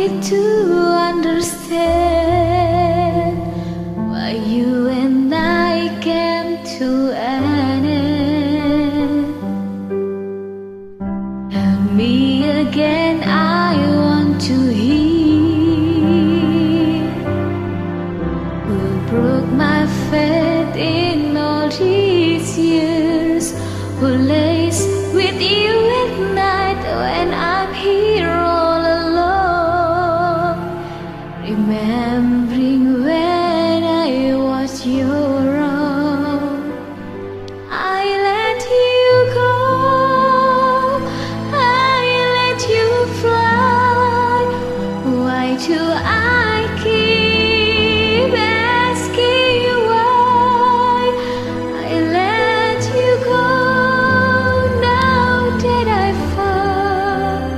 need to understand why you and I came to an end. Tell me again, I want to hear who broke my faith in all these years, who lays with you at night when I'm here all alone, remembering when I was your own. I let you go, I let you fly. Why do I keep asking why? I let you go now that I found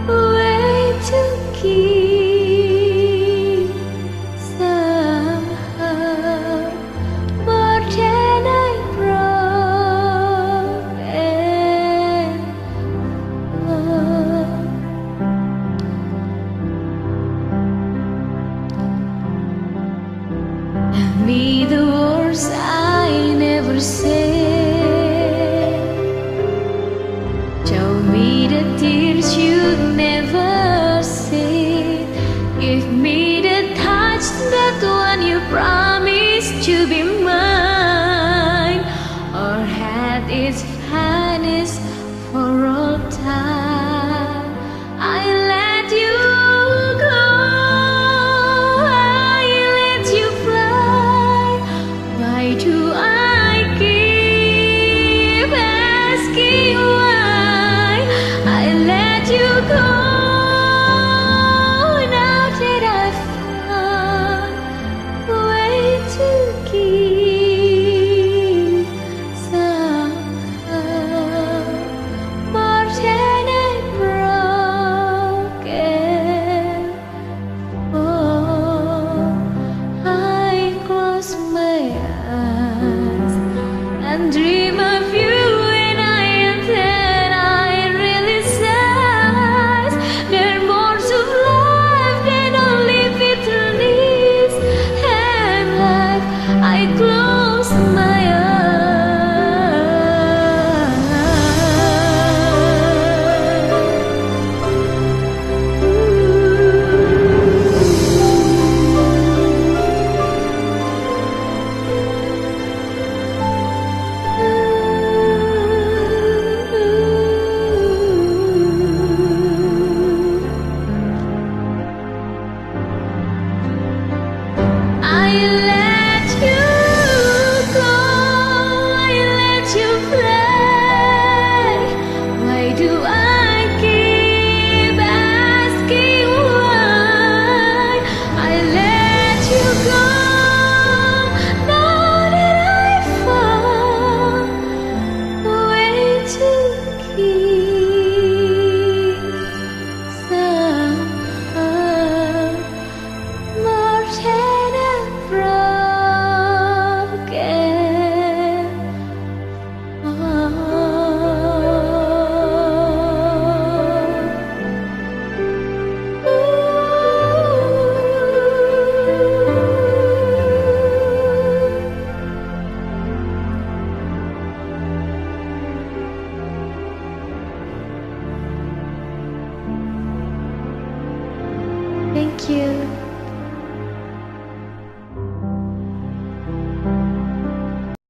a way to keep somehow more than I broke and loved. Tell me the words I never said. Show me the tears you never said. Give me the touch, that one you promised to be mine, or had its finest for all time. I let you go, I let you fly. Why do I keep asking why? I let you go now that I've found a way to keep somehow more than I broke and fall. I close my eyes and dream of you, and then I realize there are more to life than only bitterness and life. I close my I let you go, I let you fly. Why do I keep asking why? I let you go now that I found a way to keep somehow more than